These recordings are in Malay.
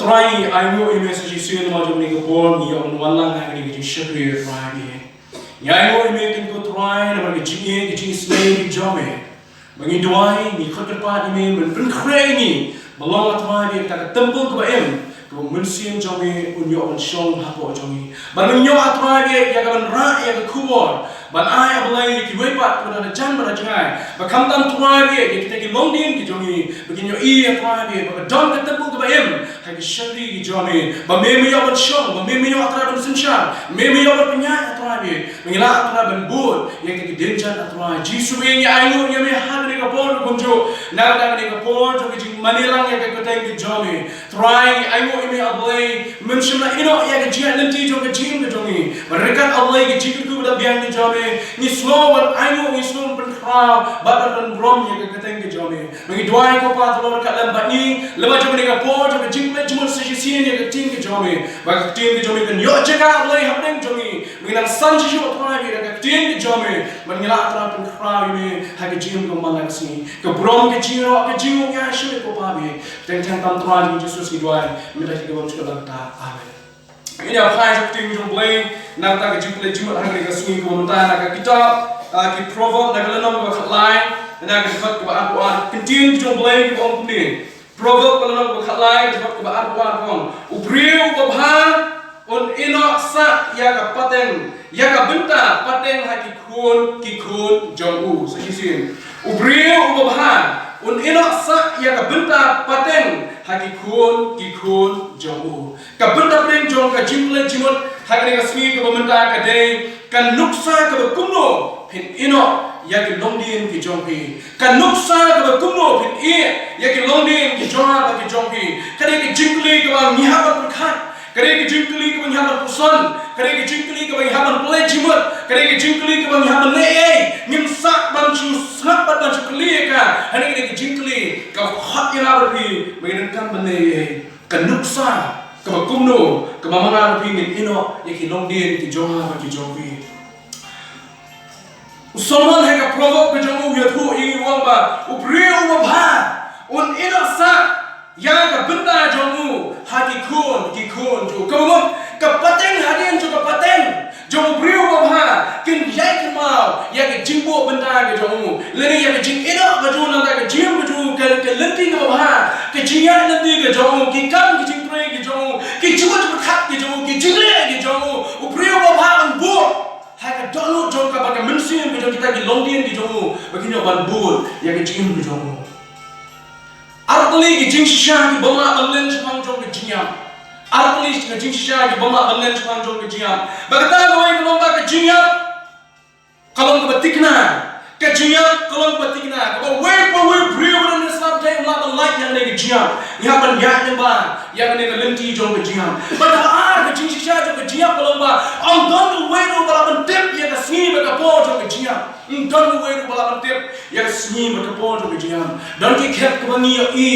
Try I know image you see no matter make a born you on one lang hang ni ship here try ni ya know image can go try no matter GA the slave jome mangi duai ni khot pa ni men pun khre ni belong try ni ta temple ko em ko musim jome unyo on shong hapo jomi ban unyo try ni ya kan ra ya ko kuor ban ai ablai ki wei pat ko na jan ba jangai ba kam tam try ni ki te ki Longdien ki jomi begin yo e try ni ba don ka temple ko em hai shari ki jomi ba me yo on shong ba me yo try ban sinsha me yo ba penya try ni mengila try ban bur ya ki denjan try jisu ni ai no ye me han ni ka por kunjo na da ni ka por to ki manilang ya ka teng ki jomi try ai no ime ablay menshimna ino ya ki jian lenti jo ka jim ka jomi rekat ablay ki jikku ku da biang ki jomi ni slow wan ai no ni slow pen kra ba ban rom ya ka teng ki jomi mengi dwai ko pa to ka lam ba ni lema jo ni ka por to ka jim le jumon si si ni ka ting ki jomi ba ka ting ki jomi kan yo jaka ablay hapeng jomi mengi nang san ji jo try ka ting ki jomi mengila tra pen kra ni ha ka jim ko malang si ka brom ki jiro ka jim ya shi ko pa bi teng teng tam try ni Jesus ki dwai minta kita bom sekolah ta amen ini apa yang kita ingin jumpai nak tak jumpa jumpa hari ke sungai komentar nak kita ki proverb nak lenom ke khatlai nak kita ke Al-Quran kentin jumpai ke orang ni proverb lenom ke khatlai ke Al-Quran kon ubriu babhan on ino sa ya ka pateng ya ka benta pateng haki kun jongu sejisin ubriu babhan un ino sa ya ka benta pateng haki kun jongu ka benta prem jong ka jimple jimot haki ka smi ka benta ka dei kan nuksa ka kumno pin ino ya ki Longdien ki jongpi kan nuksa ka kumno pin ya ki Longdien ki jonga ka jongpi kare ki jimple ka ngihaban prakhat kare ki jingkli ka banghaban pusan kare ki jingkli ka banghaban play jimut kare ki jingkli ka banghaban le ngimsa banchu snap ban chu kli ka hane ki jingkli ka hot ira ri mengen kan bane ka nuksa ka kumno ka mamana ri ngin ino yaki Longdien ki jonga ba ki jongpi usolman he ka provoke ka jongu ya thu i wamba ubriu wa bha un ino sa ya ka benda jongu hati kun jo kamu ka pateng hadian jo ka pateng jo brio ko ha kin yai kan mau ya ka jingbo benda ka jongu leni ya ka jing ina ka jo na ka jim ka jo ka lenti ka ha ka jiya lenti ka jongu ki kam ki jing pre ki jongu ki chuat ka khat ki jongu ki jingle ki jongu brio ko ha an bu ha ka dolo jo ka ba ka mensim ka jo kita ki Longdien ki jongu begini ban bu ya ka jing ki jongu Artli ki jing shisha ki bama banlen chang jong ki jinyam Artli ki jing shisha ki bama banlen chang jong ki jinyam bagata goi ko lomba ka jinyam kalong ka batikna ka jinyam kalong batikna ko we brio on this lab day la light yang ne ki jinyam ya ban ya ne ba ya ne ka lenti jong ki jinyam bagata ka jing shisha jong ki jinyam kalong ba on don we no ba ban tip ya ka sni ba ka po jong ki jinyam don we no ba ban tip ya sni ba ka po jong ki jinyam don ki khep ka bangi i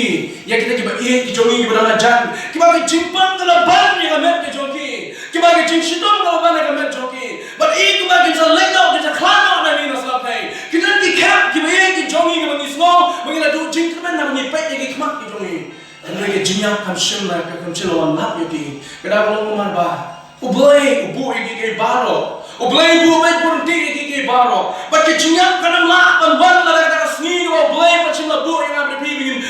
ya kita ki ba ki jongi ki ba jan ki ba ki jingpan ka ban ni ka met ki jongi ki ba ki jing shidon ka ban ka met jongi but i ki ba ki sa lego ki sa khlano na ni na sa pai ki don ki khep ki ba bagi la du jing kemen na bagi pet lagi kemak gitu ni. Lagi jinyak kam shim la kam chilwan lap yati. Kada kalau umar ba. Ublay ubu igi baro. Ublay bu bet pun igi baro. Bagi jinyak kanam la ban ban la kada sni ublay pacim la bu yang abri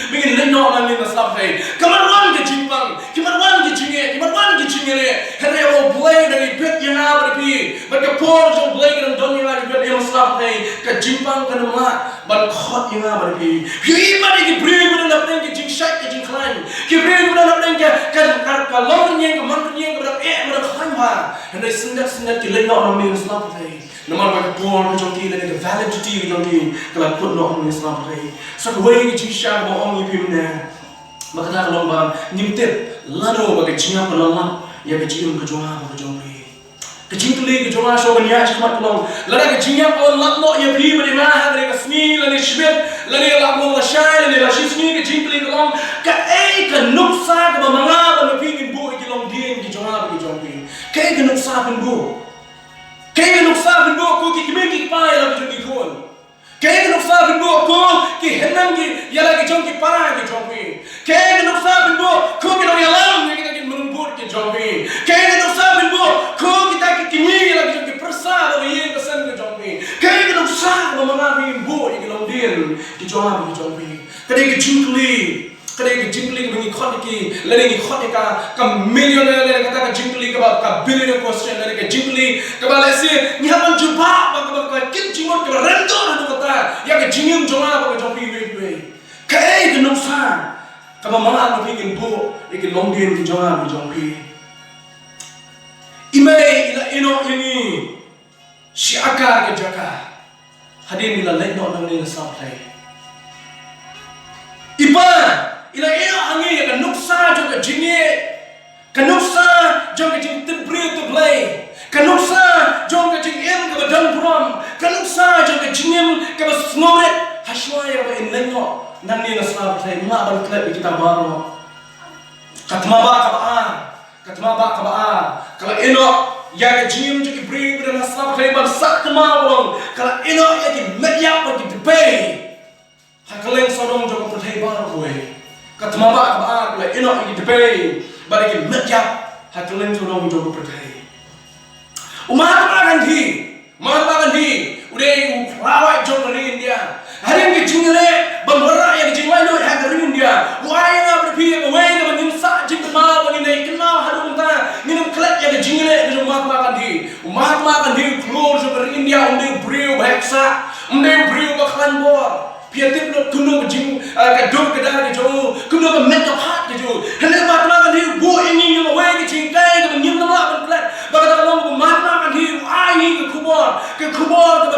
bingin leno na ni nasab hai. Kamarwan ke jimpang, kamarwan ke jinge, kamarwan ke jingere. Hare ublay dari bet yang abri bagi por jo ublay kan don yang abri bet yang nasab hai. Ke jimpang kanam la ban khot yang abri. Hi mari ke bring budan apeng ke jing shak ke jing klan. Ke bring budan apeng ke Longdien ke Longdien ke budak klan ha. Hare sendak ke leno na ni nasab hai. Namar bagi por ke jongki dan ke validity ke jongki kalau Kumno ni nasab hai. Sakway ke jing shak mo ong yipim na. Maka tak long bang nimtip lano bagi jinga penolong ya ke jing ke jonga ke jongki. Kecing kali ke jonga so banya cakap penolong. Lada ke jinga penolong no ya pi beri mah dari ke sni lani shbet lani la mo la shai lani la sni ke jing kali ke long ke ke nuksa ke manga bagi pi ke bu ke Longdien ke jonga ke jongki. Ke nuksa pun bu. Ke nuksa pun bu ko ki ki pai la ke jongki kon. Kaya nuksa binbo ko ki henang ki yala ki jong ki para ki jongpi. Kaya nuksa binbo ko ki dong yalam ki kita ki menumbut ki jongpi. Kaya nuksa binbo ko kita ki kimi yala ki jong ki persa dong yen kesan ki jongpi. Kaya nuksa memanga binbo ki Longdien ki jonga ki jongpi. Kaya ki jingkli kaya jingkli bengi khot ki lene ni khot ka millionaire lene kata ka jingkli ka billionaire question lene ka jingkli ka balesi ni haman juba ka kin jingor ka rendo na kata ya ka jingim jonga ka jompi we kaya ka nuksa ka mama ka pingin bu ki Longdien ki jonga ki jompi imay ila ino ini si akar ka jaka hadin ila leno nang ni sampai iba ila ino angi ka nuksa jo ka jinge ka nuksa jo ka jing tibri to play ka nuksa jo ka jing em ka badang prom ka nuksa jo ka jingem ka basngoret hashwaya ba inlengo nani na sa play ma ban klep kita baro katmaba ka ba kala ino ya ka jingem jo ki bring na sa play ban sakma bolong kala ino ya ki medya ba ki pay hakaleng sodong jo ka play baro boy katmaba ka ba ino ki pay ba ki medya hakaleng sodong jo ka play Mahatma Gandhi, udah rawat jom dari India. Hari ini jingle, bangora yang jingle itu hari dari India. Why yang berpihak, why yang menyimsak jing kenal, bagi naik kenal hari unta, minum kelak yang jingle itu Mahatma Gandhi keluar dari India, udah beriu bahasa, udah beriu bakalan bor. Piatip lo kuno kejing kaduk kedar kejo, kuno ke mental heart kejo. Hendak Mahatma Gandhi bu ini yang away kejing kai ke menyim nama berkelat. Bagai kalau Mahatma Gandhi ai ke kubur ke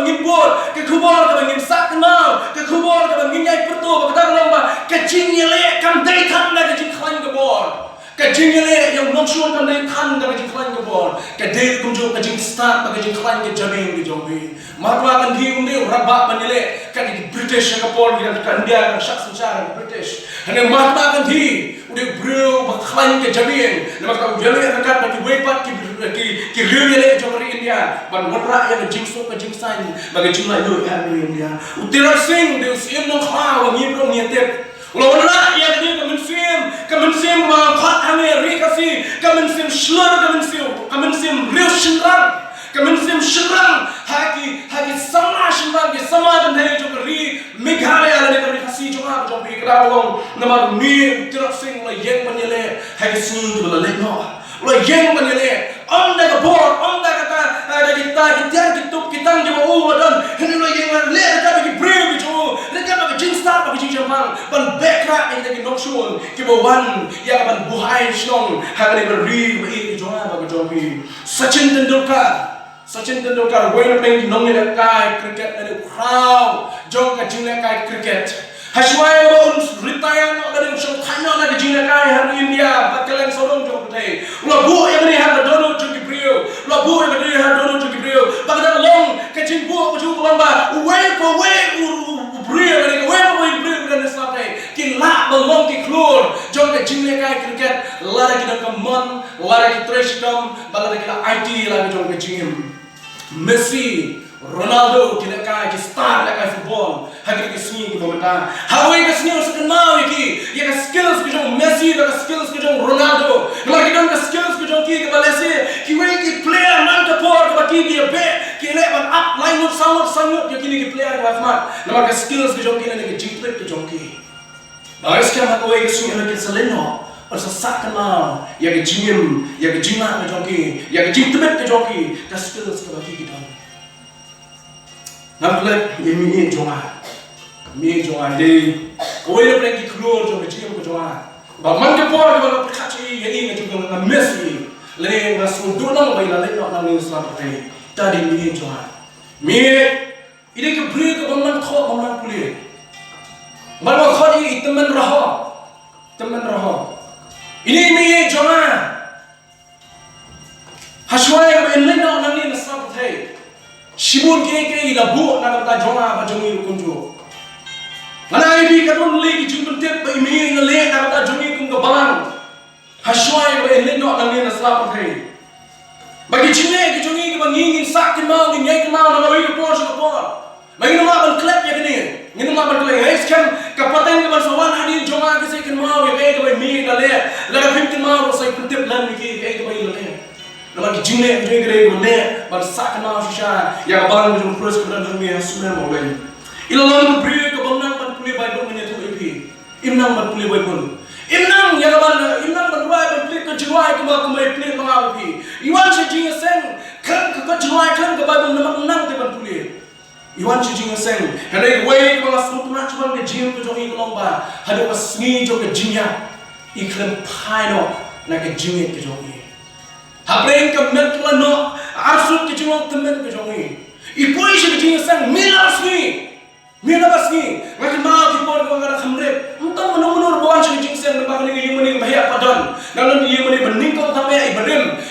menyim bor, ke kubur ke menyim saknal, ke kubur ke menyim nyai pertu. Bagai kalau kejing yele kam day tan dah kejing klan ke bor. Kejing yele yang nongshon kam day tan dah kejing klan ke bor. Kedai kunjung kejing start dah kejing klan ke jamin ke jombi. Mahatma Gandhi undi rabak menilai kan di British ke Paul di India kan syak secara British. Hanya Mahatma Gandhi udah bro baklan ke jamin. Nama kau jamin dekat bagi wepat ki real jomari India. Ban wara yang jingsuk ke jingsan bagi jumlah itu yang di India. Utira sing dia sim nong kha wa ngibro ngetep. Ulah wala yang dia kemensim mangkat Amerika si kemensim slur kemensim real shinran. Kemensim shinran haki sama shinran ke sama dan dari jokeri Meghalaya dan dari kasih joka jombi kerawang nama ni tirak sing la yang menile haki sing tu la lekno la yang menile onda ke bor onda kata ada kita kitang jema dan hendak la yang le kata bagi brave jo mereka bagi jingstar bagi jingjamang ban bekra yang dari nokshun ke bawan yang ban buhai shnong haki beri bagi joka bagi jombi Sachin Tendulkar, wena pengi nongile kai cricket dari crowd, jong ka jingle kai cricket. Hashwaya ba retire no dari show tanya na jingle kai hari India, bakalan sorong jong putih. Ula bu yang ni har dono jong Gibril, ula bu yang ni har dono jong Gibril. Bakalan long ka jing bu ka jong lamba, way Gibril dan sampai kila belong ki klur, jong ka jingle kai cricket, lara kita kemon, lara kita trashcom, bakalan kita IT lagi jong ka jingim. Messi, Ronaldo, kita kai star dekat football, hari kita sini benda. Hawi ke seni usahakan mau iki. Ya ke skills ke jong Messi, ya ke skills ke jong Ronaldo. Nama kita ke skills ke jong ki ke balesi. Ki wei ki player man ke por ke baki ki be. Ki le ban up line up sangat ya kini ki player ke batmat. Nama ke skills ke jong ki ne ke jingpret ke jong ki. Baris ke mak wei ke seni ke seleno. Persasakan mau. Ya ke jingim, ya ke jingma ke jong ki, ya ke jingtret ke jong ki. Ke skills ke baki kita. Nampak ini jonga, ini jonga ini. Kau ini pergi keluar jonga, cium ke jonga. Baman ke por, baman perkaci, ini juga nak Messi. Lain masuk dulu bayi lain nak nangis selama hari. Tadi ini jonga. Ini ke beri ke baman kau, baman kulit. Baman kau ini teman raha. Ini jonga. Hasuai ke lain nak nangis selama hari. Sibun ke labu nak kata jonga apa jongi kunju. Mana ini kadang lagi jumpa tiap ini ngelak nak kata jongi kunju balang. Hasuai ke ini nak nangin selapa hari. Bagi cina ke jongi ke Ngin sakit mau ke nyai ke mau nak bagi ke por. Bagi nama ban klep ya kini. Ini nama ban klep. Hai sekarang kapten ke ban sawan hari jonga ke saya ke mau ya ke ini ngelak. Lalu film ke mau saya tiap lam ke bagi ngelak. Nama kijine jadi kira mana bersak nama susah ya kabarang macam proses kebenaran dunia semua boleh. Ilalang beri kebenaran berpulih Bible menyatu ipi. Imnang berpulih Bible. Imnang ya kabarang imnang berdua berpulih kejuai kembali pelih mengapi. Iwan sejingga seng kan kejuai kan ke Bible nama menang tu berpulih. Iwan sejingga seng hendak way kembali sempurna cuma ke jing ke jongi kelomba. Hendak pasni jo ke jingya iklim pino nak ke jingit ke jongi. Habreng ke mentlano arsut ke jengok temen ke jongi. Ipoi se ke jengok sang milasni. Ngakin mau ki por ko ngara khamrep. Entang menur bawan se ke jengok sang nebak ni yemani bahaya padan. Nalan yemani bening ko tame ibarim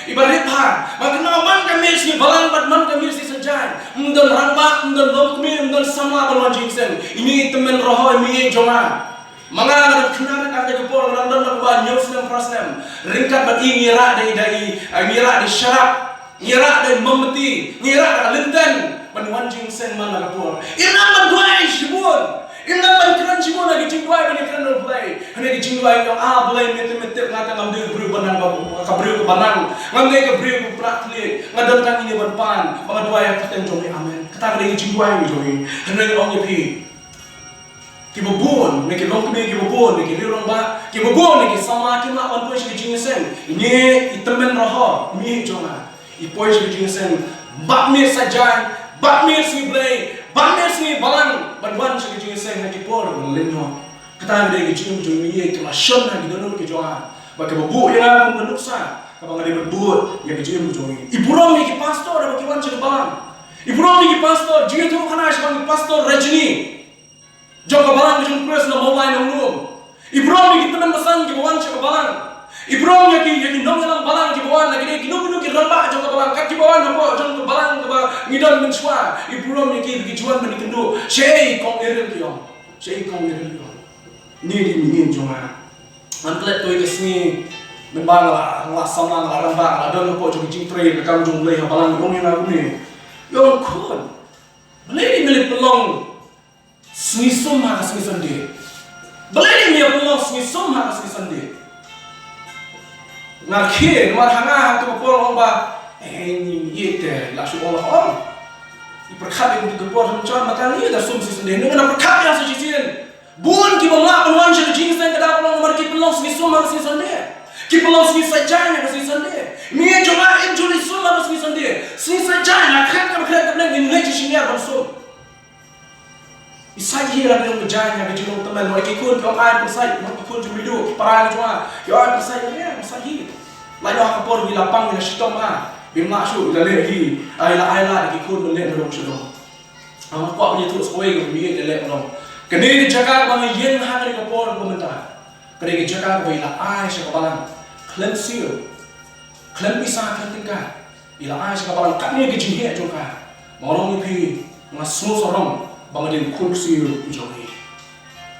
ha. Makin mau man kami si balan bat man kami si sajai. Mendon ramba mendon lokmi mendon sama bawan jengok sang. Ini temen roho mi jonga. Mangar kenaran ada ke por London nak buat news dan prasnem. Ringkat bagi ngira di syarab, ngira di memeti, ngira di Longdien. Penuan jingsen mana ke por. Inam berduai sibun, inam berkeran sibun lagi jingduai bani keran berduai. Hanya di jingduai yang boleh meti ngata ngambil beri banang kaberi ke banang, ngambil ke beri ke praklik, ngadantang ini berpan, mengaduai yang kata jomi amen. Kata lagi jingduai jomi. Hanya orang yepi. Kibubun, niki longkumi kibubun, niki liurang ba, kibubun niki sama kima wan pois ke jingsen. Ini itemen roho, mi jonga. Ipois ke jingsen, bakmir sajai, bakmir si blay, bakmir si balang, banwan ke jingsen niki por lenyo. Kata dia ke jing jongi ye kema shon na gidono ke jonga. Ba kibubu yang aku Nuksa, kapang ada berbut yang ke jing jongi. Iburom niki pastor ada kiwan ke balang. Iburom niki pastor, jing tu kana sebang pastor Rajni. Jauh kebalang kejung kres na mawai na ulum. Ibrom ni kita memesan kibawan siya kebalang. Ibrom yaki nong yang balang kibawan lagi ni kinung kiramba jauh kebalang kat kibawan apa jauh kebalang keba ngidon mensua. Ibrom yaki kijuan menikendu. Sei kong eril kiong. Ni di mingin cuma. Antlet tu ikasni membang lah sama lah ramba lah don apa jauh kijing tray kekam jauh leh balang yong yang aku ni. Yong kun. Beli milik pelong. Snisum hak snisan dia. Belai dia pulang snisum hak snisan dia. Ngakhir marhanga tu kapor orang ba. Ni ye te lasu Allah orang. Iperkat yang digepor macam macam ni dah sum snisan dia. Dengan perkat yang sejisian. Bukan kita melak penuan saya jinsan kada pulang marki pulang snisum hak snisan dia. Kita pulang snisan jaya hak snisan dia. Ni cuma injuri sum hak snisan dia. Snisan jaya nak kerja ni ngaji siniar bersum. Isai hira yang berjaya yang dijulung teman, mereka ikut kau air bersai, mereka ikut jumlah parang cuma, kau air bersai ya bersai hira. Lalu aku pun bila pang bila sitom lah, bila masuk bila lagi, ayla ikut melihat dorong sitom. Aku punya terus kau yang melihat lelak dorong. Kini dijaga bang yen hari kapor komentar, kini dijaga bila air sekabalan, klem seal, klem pisah ketika, bila air sekabalan kami kejihnya juga, orang ini ngasut sorong. Bangadin kursi ujongi,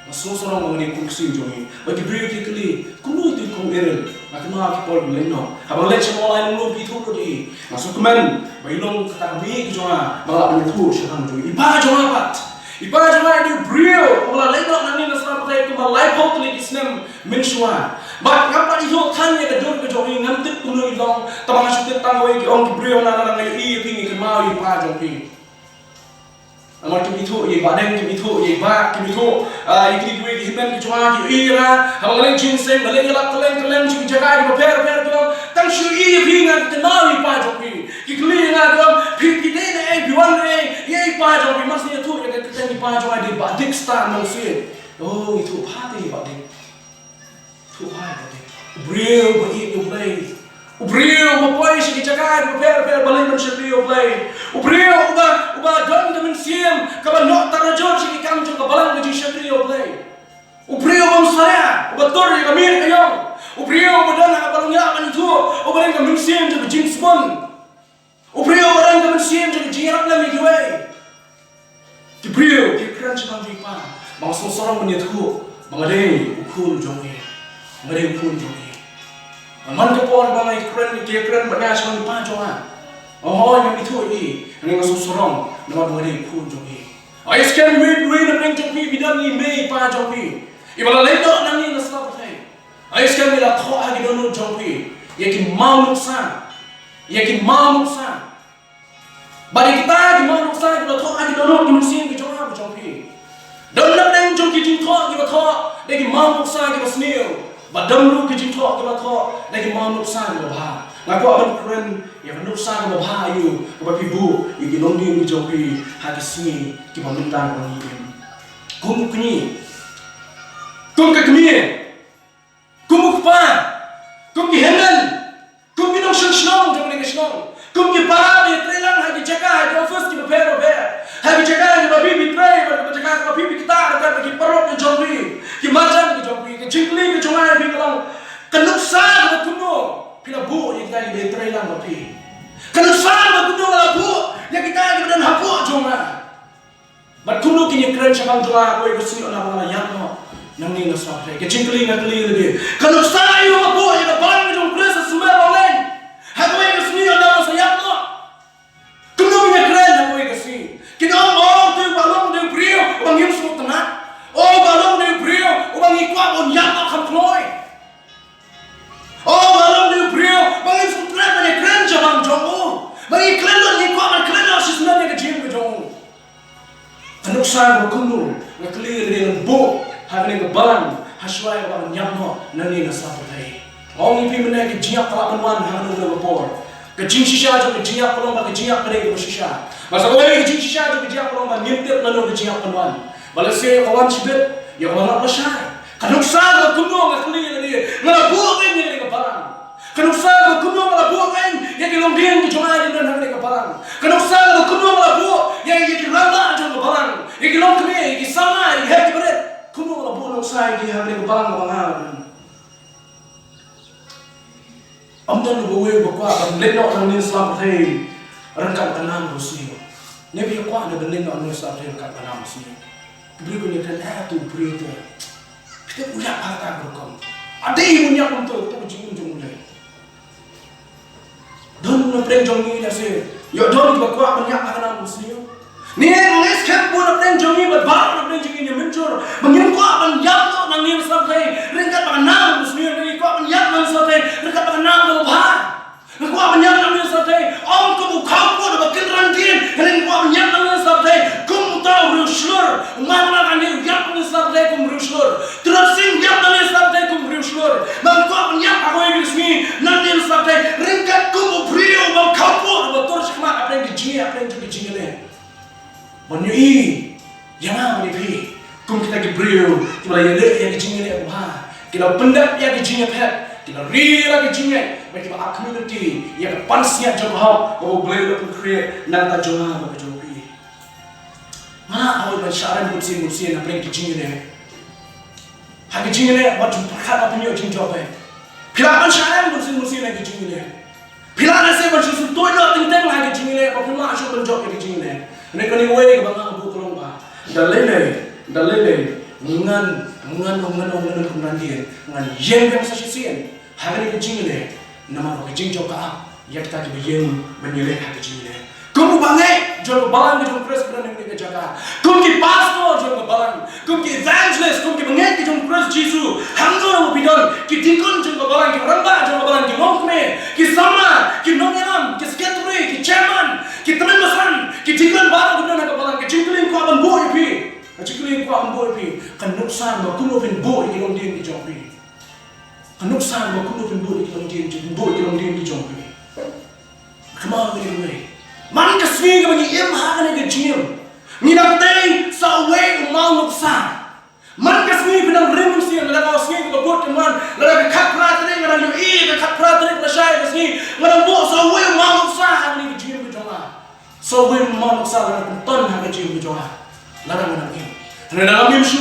masuk sorong bangadin kursi ujongi. Bagi beri kali, kuno itu kau eril, macam mana kita berleno. Abang lihat semua lain mulu itu lagi. Masuk kemen, bayi long kata kami ujonga, malah beritu siapa ujongi. Ipa ujonga pat, Ipa jangan di brio, kalau lain nak nani nasra pakai tu malai pau tu lagi senam mensuah. But ngapa itu tanya ke dor ke jogi ngantik kuno ilong, tamang asyik tangoi ke ong ke brio nana nana i pingi ke mau ipa jogi. Amal kimi tu ye badan kimi tu ye ba kimi tu ikri gue hitam ke cuma ki ira, hamang lain jinseng, lain elak kelen cuma jaga di per tu, tang shui pingan ke mau ipa jogi. Kikli na dom pipi ne biwan ne ye ipa jogi masih tu ye kita ni ipa jogi di badik star manusia. Oh itu hati badik. Tu hati. Brio bagi you play. Brio mapoi si jaga di per balai macam brio play. Brio uba don dengan siam kabar nok tarajor si kam jo kabalang ke jisha brio play. Brio bam saya uba tor ye kamir kayong. Brio badan kabalang ya kan itu uba dengan mensiam jo jeans pun. Brio badan dengan siam jo jirak la mi giwe. Ki brio ki kran chang ji pa. Bang sorong menyetku bangadei ukul jongi. Bangadei ukul jongi. Man ke por bang kran banyak chang pa jonga. Oh yang itu ini yang sorong nama bangadei ukul jongi. I scan we na bring jongi bidan ni mei pa jongi. Ibala ledo nani na slap thai. I scan we la tho agi dono jongi. Yakin mau nuksa. Yakin mau nuksa. Bagi kita di mau nuksa kita tho agi dono kimusin ki jonga jongi. Don nak neng jom kijing thok kita thok, lagi mau nuksa kita senil. Badam lu kijing thok kita thok, lagi mau nuksa kita bah. Ngaku abang keren, yang nuksa kita bah ayu. Kepada ibu, yang Longdien di Jopi, hati sini kita minta orang ini. Kum kini, kum kekini, kum kpa, kum kihenan, kum kinong senang jom lagi senang. Kum kipara di trelang hagi jaga, hagi office kita per. Hagi jaga kita bibi tray, jaga kita bibi kita, kita perut ke jombi, kita macam ke jombi, kita jingli ke jomai bibi kalau kenuksa kita Kumno, kita bu yang kita di tray lang tapi, kenuksa kita Kumno kalau bu yang kita dan hapu jomai. But Kumno kini keren cakap jomai, kau ikut sini orang orang yang no, nangni nasab kita jingli lagi, kenuksa itu hapu yang bang jom kerja semua orang. Aku ikut sini orang orang yang no, Kumno punya keren aku ikut sini. Kita tu balong dengan brio, orang yang semua tenang. Oh balong dengan brio, orang ikut on yang akan keluar. Oh balong dengan brio, orang yang semua tenang banyak keren jangan jauh. Bagi keren orang ikut akan keren asal sebenarnya kecil ke jauh. Nuksa berkumno, ngeklir dengan bu, hari ini kebalang, hasilnya orang yang no, nani nasab terhai. Orang ini mana kejiak kalau menuan hari ini berpor. Kecing sisa jo kejiak pelong bagi kejiak pada ke sisa. Masa kau ini kecing sisa jo kejiak pelong bagi nyintip lalu kejiak penuan. Balasnya kawan sibet, ya kawan apa sah? Kanuksa berkumno ngeklir dia, ngelabuh ini yang kebalang. Kanuksa berkumno ngelabuh ini yang Longdien di Jomai dan hari ini kebalang. Kanuksa berkumno ngelabuh yang randa jo kebalang. Yang Longdien, yang sama, yang happy berat. Kumno ngelabuh nuksa yang hari ini kebalang kebalang. Amdan buwe bakwa kan leno nang nin Islam thai rangkat tanam rusni ne bi kwa na leno nang Islam thai rangkat tanam rusni bri ko ni kan tu bri tu kita punya kata berkom ada yang punya untuk jing jong le don na preng jong ni ase yo don bakwa punya tanam rusni ni nges kan pun preng jong ni ba na preng jing ni mencur mengin kwa ban yap nang nin Islam thai rangkat tanam rusni ni kwa ban yap nang Islam thai rangkat tanam Aku banyak namanya sahaja. Om kamu kau pun bakal rantin. Kerana aku banyak namanya sahaja. Kamu tahu ruslur. Mana kan dia yang namanya sahaja kamu ruslur. Terus sing yang namanya sahaja kamu ruslur. Bangku banyak aku yang resmi nanti sahaja. Ringkat kamu brio bang kau pun betul sekarang apa yang kecil ni. Menyui yang apa ni? Kamu kita brio. Kita yang kecil ni apa? Kita pendak yang kecil pet. Kita rela kecilnya, bagi kita community yang pansnya jauh, bawa boleh dapat create nanta jauh bagi jauhi. Mana awal bersyarat musim yang paling kecilnya, hak kecilnya, macam perkara apa ni yang jauh apa? Bila bersyarat musim yang kecilnya, bila nasi macam suatu itu tinggal hak kecilnya, apa pun masuk penjauh kecilnya. Ini kau ni way bangga abu tolong bah. Dalile, ngan Longdien, ngan yang sasisian. Hari ini kecil ni, nama kecil juga, yang kita kebijang menyeleh kecil ni. Kung bangai jong balang jong Chris berani ni kejaga. Kung ki pastor jong balang, kung ki evangelist, kung ki bangai jong Chris Jesu, hangor mo bidon ki dikon jong balang ki ramba jong balang ki ngokme, ki sama, ki nongyam, ki secretary, ki chairman, ki teman masan, ki dikon balang bidon na balang ki jingling ko aban boy pi. Jingling ko aban boy pi. Kan nuksa ma kuno pin boy ki Longdien ki jong pi. Kan nuksa ma kuno pin boy ki Longdien ki jong pi. Come on, anyway. Man kasih ke bagi hakan ke jim. Ni nanti sawe umau nuksa. Man kasih pinang rim sih, nada kau sih ke buat teman, nada kat prateri, nada nyui, kat prateri percaya kasih, nada buat sawe umau nuksa hakan ke jim ke jonga. Sawe umau nuksa nada penton hakan ke jim ke jonga. Nada ni. Nada kami mesti.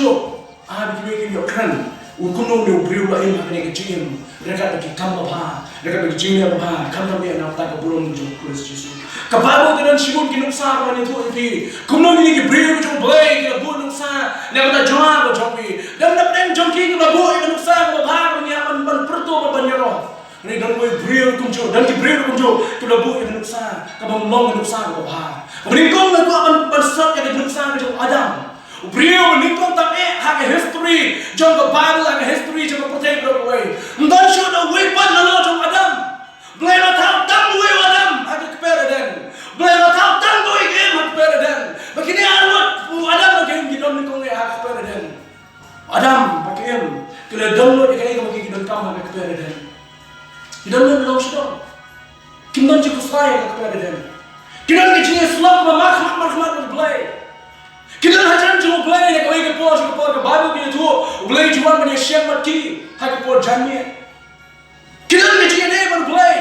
Bagi kita keren. Kumno ni beriu lah hakan ke jim. Mereka bagi Kaba, mereka bagi jim apa? Kami ni nak tak keburung jom Kristus Yesus. Kababo dengan sibuk kinuksa kami itu ini. Kumno ni kita beriu jom boleh kita buat nuksa. Nak kita jawab jom ini. Dan dapat jom kita buat nuksa kita bahar ni akan berpertu berbanyak. Ini dan kita beriu kumjo dan kita beriu kumjo kita buat nuksa. Kabam long nuksa kita bahar. Kemudian kita akan bersat kita nuksa kita Adam. Beriu meningkong tapi hak history jom ke Bible hak history jom ke percaya berapa. Dan sudah weapon lalu jom Adam. Boleh lo tahu tang we Adam hak kepereden. Boleh lo tahu tang we game hak kepereden. Begini arwah Adam lagi kita meningkong hak kepereden. Adam pakai kita download ikai kamu kita kamu hak kepereden. Kita download sudah. Kita cukup saya hak kepereden. Kita ni jenis Islam bermakna boleh. Kita hajar jauh belai yang kau ingin pos ke Bible kita tu, belai jual banyak siap mati, hak pos jamnya. Kita ni macam ni baru belai,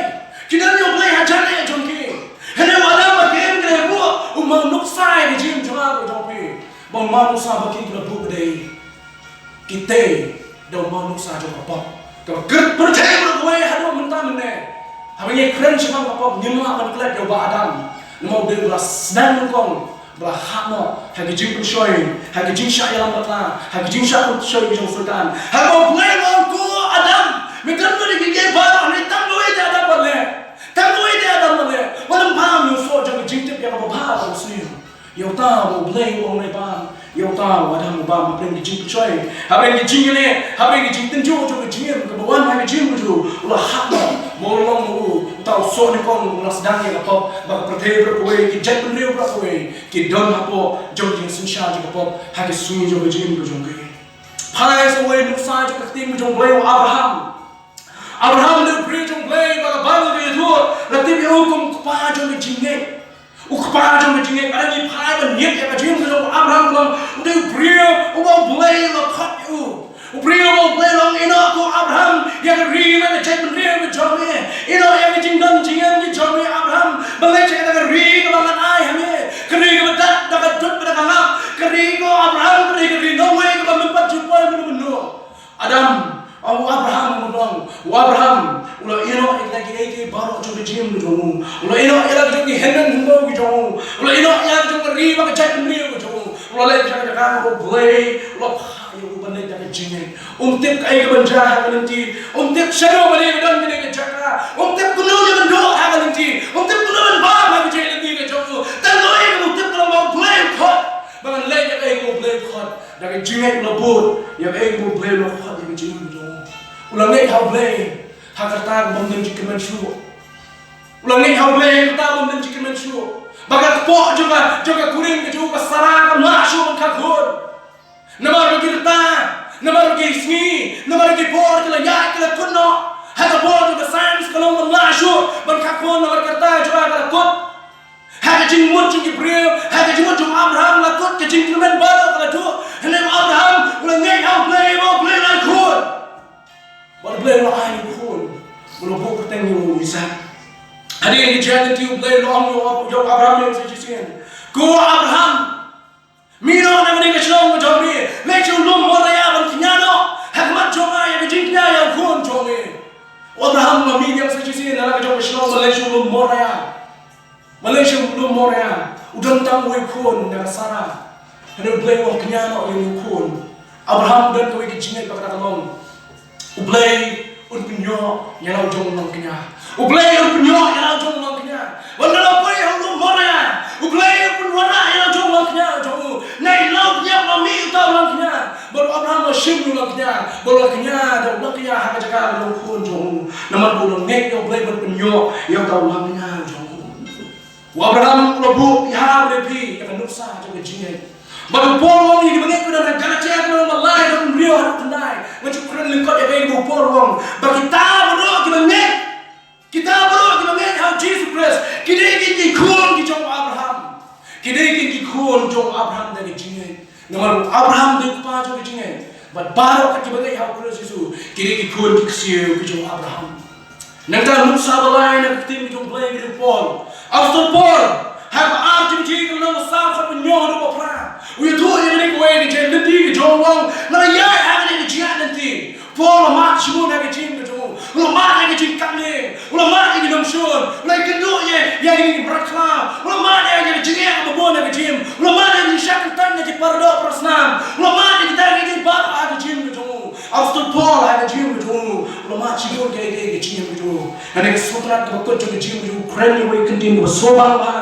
kita ni belai hajar ni jongki. Hendak ada macam kita buat, umam nuksa yang jim jual jongki. Bang manusia bagi kita buat kedai, kita dah manusia jom apa? Kalau percaya berkuai hadu mentah mana? Habisnya keren siapa apa? Nyemah berkelat jauh Adam, nama dia beras sedang mengkong. Berhakno, hagi jing percaya, hagi jing syak yang lambatlah, hagi jing syak percaya jauh sultan. Hagi boleh mangku Adam, minta mana gigi barang ni tangguh itu Adam boleh, tangguh itu Adam boleh. Walau paham Yusuf jangan jing tip yang apa paham sini. Yang tahu boleh orang ni paham, yang tahu Adam paham apa yang jing percaya, apa yang jing ni, apa yang jing tenju juga jing, kebawan hagi jing tu, ulah hakno, molong mu. Tahu so ni kong ulas sedangnya apa, bak percaya berkuai, kita beliau berkuai, kita don apa, jom jing sunshine juga apa, hagi sunyi juga jing berjong kaya. Pai sesuai nuksa juga tim berjong beliau Abraham dia beri jong beliau, bak baru dia tu, nanti dia hukum kepada jong jingnya, kepada jong jingnya, ada ni pai berniat yang jing berjong Abraham bilang, udah beliau, beliau lekat you. Beliau belong ina ko Abraham yang riman cek beliau berjome ina yang jingdan jingan di jome Abraham belai cek dengan ri ke bangan ai hame keri ke bedat dapat dut pada kangap keri ko Abraham keri no way ke mempat jumpa menu Adam Abraham ngomong Abraham ulah ina lagi baru coba jing berjome ulah ina lagi hendan hendo berjome ulah ina lagi ri bang cek beliau berjome ulah lagi cek ko boleh ulah yang ubah jangan jingin, tip kaya kebanjah nanti, tip shadow balik dan balik kejaga, tip kuno jangan doa hal nanti, tip kuno banbam hal jadi nanti kejaga, dan doa yang tip kalau mau blame kot, bangan lain yang mau blame kot, jangan jingin lebut, yang mau blame kot yang jingin dong, ulang ni hal blame, hal kata bom dan jika mensu, ulang ni hal blame kata bom dan jika mensu, bagat pok juga kuring kejuga sarang masuk mengkagul. Nama rugi kita, nama rugi ismi, nama rugi bor kita Iaki kita Kumno, hada bor juga sains kalau mengasuk, berkakun nama kita juga kita kut, hada jingmut jingki beriu, hada jingmut jing Abraham lakut, kejing kemen baru kita tu, hendak Abraham ulang ngek mau play like kun, baru play lo air kun, baru buku tengu bisa, hada yang dijaga tu play lo yo Abraham yang sejisian, ku Abraham. Mino na ni kacang macam ni, macam lom moraya berkinyano, hikmat jonga yang jingnya yang kun jonge. Abraham mami yang sejisi nala kacang kacang Malaysia lom moraya, udang tamu kun dengan Sarah, hendak beli wang kinyano yang kun. Abraham dan kau ikut jingnya kata kalong, ublay unpunyo yang lau jong nong kinya, ublay unpunyo yang lau jong nong kinya. Wanda lau pay hang lom moraya. jong nei lo nya ma mi ta lang knya bol Abraham shim lang knya bol knya da lang knya ha jaga lo khun jong naman bol nek yo blai bol penyo yo ta lang knya jong Abraham lo bu ya bre pi ya Nuksa jong jinge bal pol wong ni bangai ko na gana che ko ma lai do rio ha tandai ngachu kren lingkot ya be bu pol wong ba kita bro ki bangai kita bro ki bangai how Jesus Christ kidai ki khun ki jong Abraham kidai ki khun jong Abraham da ki jinge naman Abraham de pa jong jinge but baro ka ki bangai how Christ Jesus kidai ki khun ki siu ki jong Abraham nangta Nuksa balai na tim jong blai ki Paul after Paul have arti ki ko na sa fa penyo do pra we do ye ni ko ni je ndi ki jong wong na ya ha ni ki ja ndi Paul ma chimu na ki jing do lo ma na ki jing kam ni lo ma ni dom shon like do ye ya ni brakla lo ma ni ki jing ya bo na ki jim lo ma ni shak tan na ki pardo prasnam lo ma ni ta ki bar a ki jim do after Paul ha ki jim do lo ma chimu ke jim do and ek sutrat ko ko ki jim do kren ni we continue so bang ba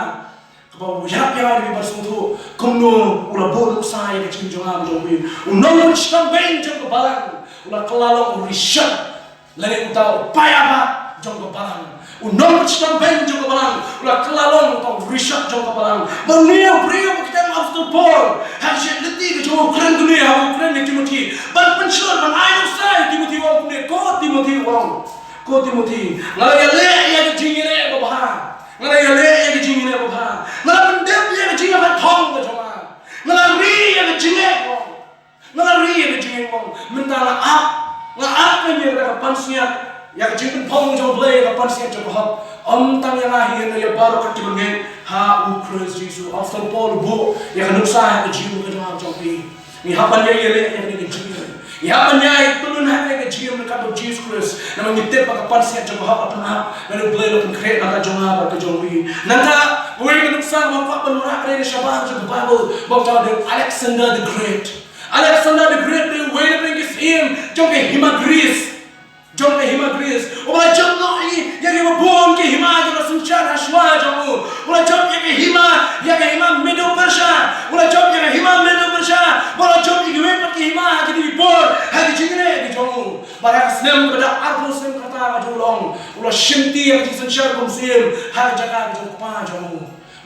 Kaba yap ya di bersuntu kumno ula bol saya ke cing jong am jong wi unon chtam ben jong ko balang ula kelalong rishat lele utau paya ba jong ko balang unon chtam ben jong ko balang ula kelalong utau rishat jong ko balang bania pria kita after Paul han shet leti ke jong kren dunia ha kren ni Timothy ban penshur ban ayo sai Timothy wong ne ko Timothy ngala ya le ya jing ne ba ba ngala ya le ya jing ne ba ba ngala pendem ya jing ba thong ba joma ngala ri ya jing wong mentala a ngala ka ni ra pansia ya jing thong jo ble ra pansia jo ha tang ya hi na ya baro ka timnge ha u Christ Jesus after Paul bu ya Nuksa ka jing ka joma jo pi ni ha pan ya le ya ni jing ya pan ya tulun ha ka jing ka do Jesus Christ na mangite pa ka pansia jo ha pa na na ble lo konkret na ka joma ba ka jo wi nanta we Nuksa ma pa pan ra ka ni shaban jo Bible ba ta de Alexander the Great they wait bring his him jong ke hima Greece ola jom no I ya ke bom ke hima jo sunchar hashwa jo ola jom ke hima Medo Persia ola jom ke hima Medo Persia ola jom ke we hima ke di bor ha ke jingne ke jo bara snem kada arbo sem kata jo long ola shimti ya ke sunchar kom sim ha jaga jo pa jo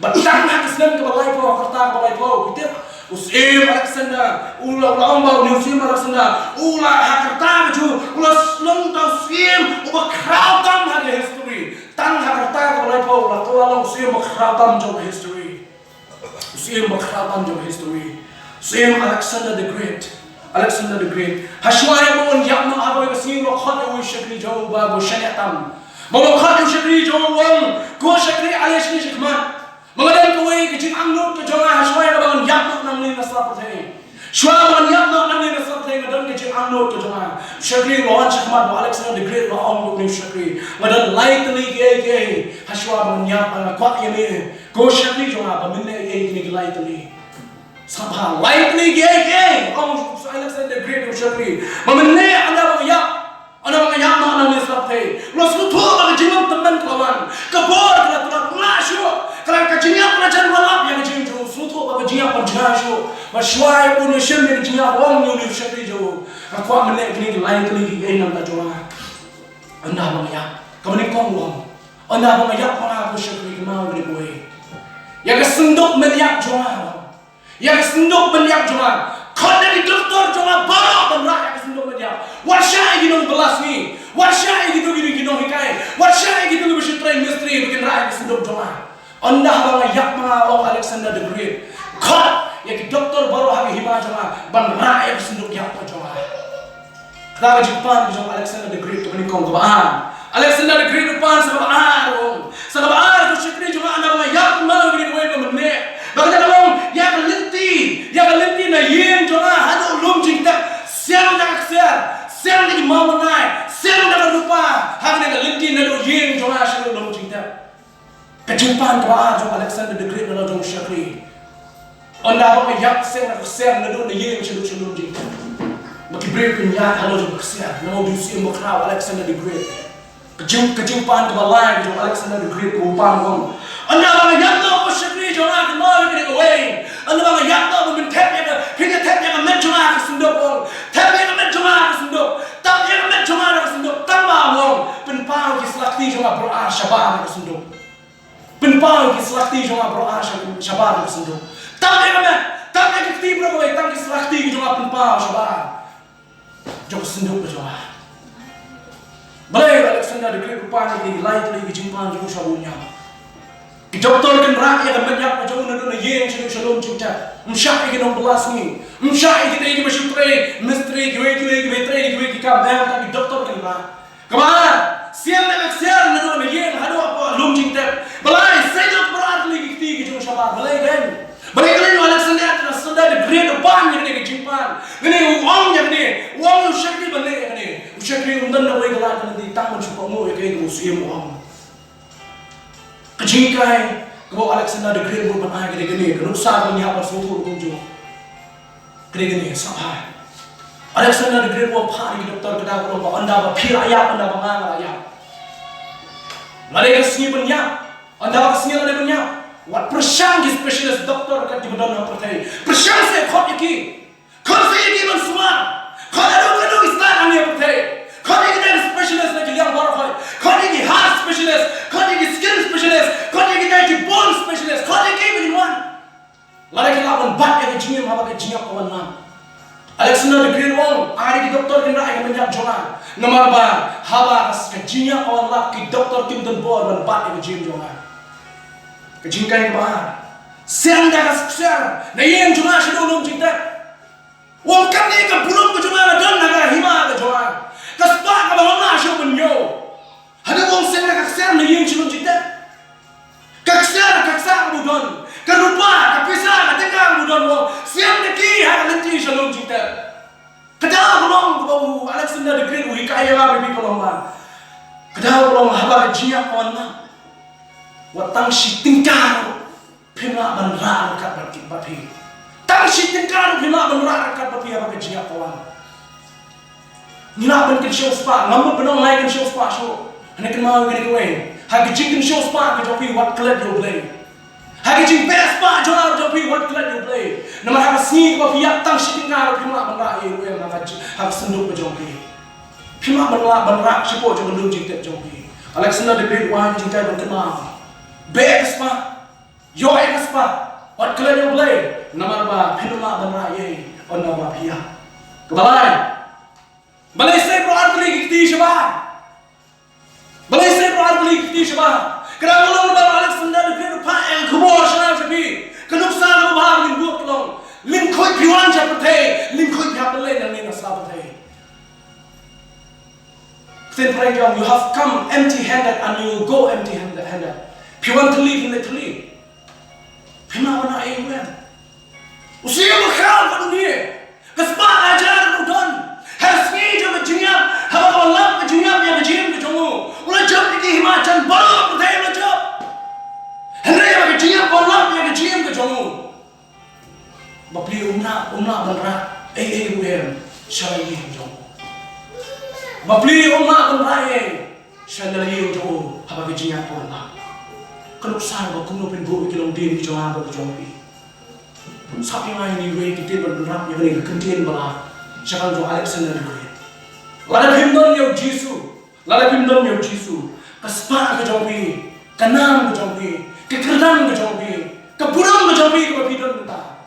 but tang ha ke snem ke balai po kata balai po kitip usim Alexander ula amba usim Alexander ula hakarta ju ula slung ta sim uba krautam ha history tang hakarta balai po ula ula usim krautam jo history usim Alexander the Great hashwaya bon yapno abo kasim ro khot u shakri jo ba bo shayatam bo khot u shakri jo wong ko shakri alish ni shikmat Mengadang kowe kecing angnut ke jonga hashwaya ka bangun yapno nang ni nasra pathe shwa bangun yapno nang ni nasra pathe ngadang kecing angnut ke jonga shakri lawan shakmat bo Alexander the Great lo angnut ni shakri ngadang lightly ke hashwa bangun yap kwat yeme ko shakri jonga ba minne ni lightly sabha lightly ke Alexander the Great shakri ba minne anda bangun yap no nang ni nasra pathe lo sku tho ba jingam teman kawan kabor kala tulan ngasho kalau kajinya pelajaran malam yang jing jo suatu apa kajinya penjasho maswai pun mesin yang kajinya orang yang universiti jo aku ambil ni lain kali ini nak jual anda bangaya kamu ni kong wong anda bangaya mana aku syukuri kemau ni boy yang kesenduk melihat jual kau dari doktor jual baru berat yang kesenduk melihat wasyai ginong belas ni wasyai ginong hikai wasyai gitu bisa train misteri bikin rakyat kesenduk jual anda bang yak mga Alexander the Great khat ya ki doktor baru ha hima jama ban ra ya sinduk yak pa jama kada Japan jong Alexander the Great to ni kong ba Alexander the Great pan sa ba to shikri jama anda bang yak ma ngri we ko mne bagda long yak linti na yin jama hado lum jingta sel ni mama nai sel na lupa ha ni linti na do yin jama shalo lum jingta Kejumpan kebaan jom Alexander the Great na jom syakri. Anda apa yak seng nak seng na do na yeng celuk jing. Bagi break penyak halo jom keseng. Nama dusi mokraw Alexander the Great. Kejumpan kebalan jom Alexander the Great kupang kong. Anda apa yak no syakri jom nak mau kini away. anda bang yak tu ben tap ya pinga tap ya men cuma ke sendok wong tap ya men cuma ke sendok tap ya men cuma ke sendok tambah wong ben pau ki slakti cuma berdoa syabar ke sendok ben pau ki slakti cuma berdoa syabar ke sendok tap ya men tap ya ki bro ko tang ki slakti cuma ben pau syabar jok sendok cuma balai Alexander the Great rupanya ni light lagi jimpan jauh sabunya. Doktor kan rakyat dan banyak macam mana yang shalom cinta. Msyai kita belas ni, msyai kita ini masih tre, misteri kita kam tapi doktor kan rak. Kemana? Siang nak siang nado yang hadu apa lom cinta. Balai saya berat lagi kita jauh sabar balai kan. Balai kan Alexander the Great rupanya ni jimpan. Ini uangnya ni, uang syakri balai ni. Syakri undan na way galat na di tang man supa mo kay ko siya mo ang kajikay ko Alexander the Great mo pan ay gani Nuksa niya pa supo kung jo gani sa Alexander the Great mo pa ni doktor kada ko ba anda ba piraya anda ba nga lari ka siya niya anda ba siya niya what persyang specialist doctor ka di badon na patay persyang sa khot iki man suma khot istan ani patay khot iki specialist na kiliang barafay khot iki heart specialist khot iki skin specialist khot iki bone specialist khot iki man lari ka laban bat ya jinya ma ba jinya ko na Alexander the Great wong ari di doktor kena ay menjak jongan nomor ba haba ka jinya ko la ki doktor kim don bor ban bat ya jim jongan ka jingkai ba siang da ka siang na yen jongan sido lom cinta wong kan ni ka bulong ko jongan don na ka hima ka jongan kaspa ka ba na syo benyo hada wong siang da ka siang na yen sido cinta kaksa budon karupa kapisa katika budon wong siang de ki ha lenti shalom cinta kada kolong ko Alexander the Great wi kaya ba bi kolong ba kada kolong haba jiya kon na watang si tingkar pina ban ra ka ba pi tang si tingkar pina ban ra ka ba pi ba jiya kon nila ban kin show spa ngam benong nai kin show spa show ane kan mau gini kowe hagi jing show spa ka jopi what club you play hagi jing best spa jopi what club you play nama hagi sni ko fiat tang shiting ka pima banra e we na hagi senduk ko jopi pima banra sipo jo belum jing tet jopi Alexander the Great wan jing kai ban kenal best spa yo spa what club you play nama ba pima banra e on nama pia balai sai pro artli ki shaba balai sai pro artli ki shaba kena ulung ba Alexander the Great pa el kubor shana jabi kanuksa na ba min buat long lim khoi piwan ja pathe lim khoi pya pale na ni na sa pathe then pray God you have come empty handed and you will go empty handed if you want to leave in the clean pima wana ai wen usia mo khal ka dunia kaspa ajar udon has ni jo jinya ha ba Allah ka jinya ya jim ke jongu ula job ki himachal baro pathe na job henry ya ke jinya ko Allah ya ke jim ke jongu bapli umna banra ai wen shalai jongu bapli umma banra shalai jongu ha ba ke jinya ko Allah kalau sah ba kumno pen bo ki Longdien ki jonga ba jongi sapi ngai ni we ki te banra ya ni kentien bala Siapa tu Alexander the Great. Lada pimdon yo Jisu. Kaspa ke jombi, kanam ke jombi, kekerdam ke jombi, keburang ke jombi ke pidon kita.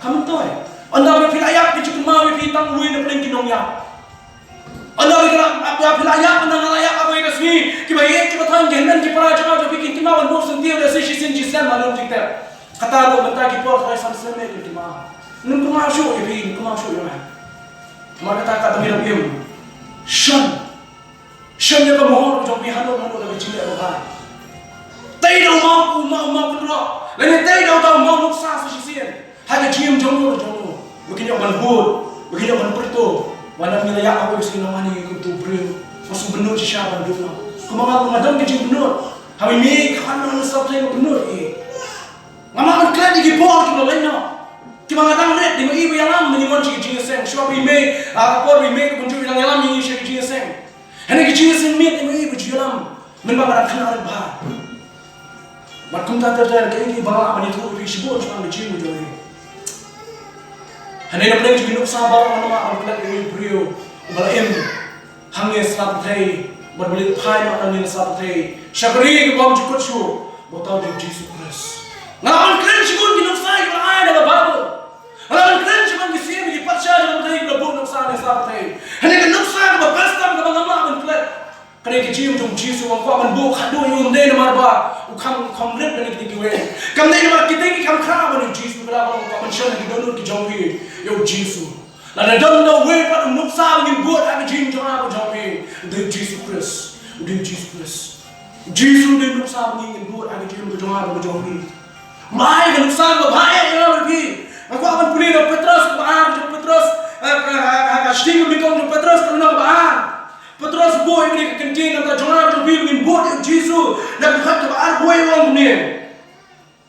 Kamu toy. Anda berfilayak ke cukup mau pitang luin na paling kinong ya. Anda berfilayak anda ngalayak apa yang kesini. Kibayek kibatan gendan kipara jama jo bikin kimawan bo sentir da sisi sinjisen malum jikter. Kata lo bentar kipor kai samsel me kimah. Nung kumasyo ibig kumasyo yun maka kata miram yun shan niya kamuhor kung pihano mo na bichili ako ba tayo daw mau kundro lani tayo daw mau nuksa sa sisiyan haga jiyam jongo begini ban hud begini ban perto wana milaya ako yung sinamani yung tubriyo masung benur siya ban doon kumangal kumadam kajing benur kami may kanon sa tayo benur ngamakan klad igipor kung lalay na Kima ngatang red di ibu yang lam menimon cik cik seng, shop ime, akor ime kunjung yang lam ini cik cik seng. Hanya cik seng mit ibu cik lam, menbawa kenal bah. Matum tak terjadi kini bawa mani tu bisibon cuma macam itu je. Hanya nak pergi Nuksa bawa mana orang pelak ini beriu, balaim, hangnya sahabat berbalik pai mana ni sahabat syakri ke bawah cukup show, botol di Jesus Christ. Ngawan keren cuma di Nuksa yang ada dalam Bible. Ngawan keren cuma di sini di pasca dalam tadi berbun Nuksa ni sahabat. Hanya ke Nuksa ke berbestam ke bawah orang pelak. Kena kecil macam Jesus orang kuat menbuk kado yang dia nama apa, ukam komplek dari kita kiwe. Kam dia nama kita ni kam kerana mana Jesus berapa orang kuat manusia yang donor kijauhi, yo Jesus. Lalu dalam dah way pada Nuksa begini buat apa jin jangan apa jauhi, dari Jesus Christ, dari Jesus Christ. Jesus dari Nuksa begini buat apa jin jangan apa jauhi. Mai ke Nuksa berbahaya yang lebih. Aku akan pulih dari Petrus berbahaya, Petrus kasih mikong Petrus kerana berbahaya. Petrus boy ini kekenting antara jangan macam begini buat Jesus nak dekat kepada boy orang ni.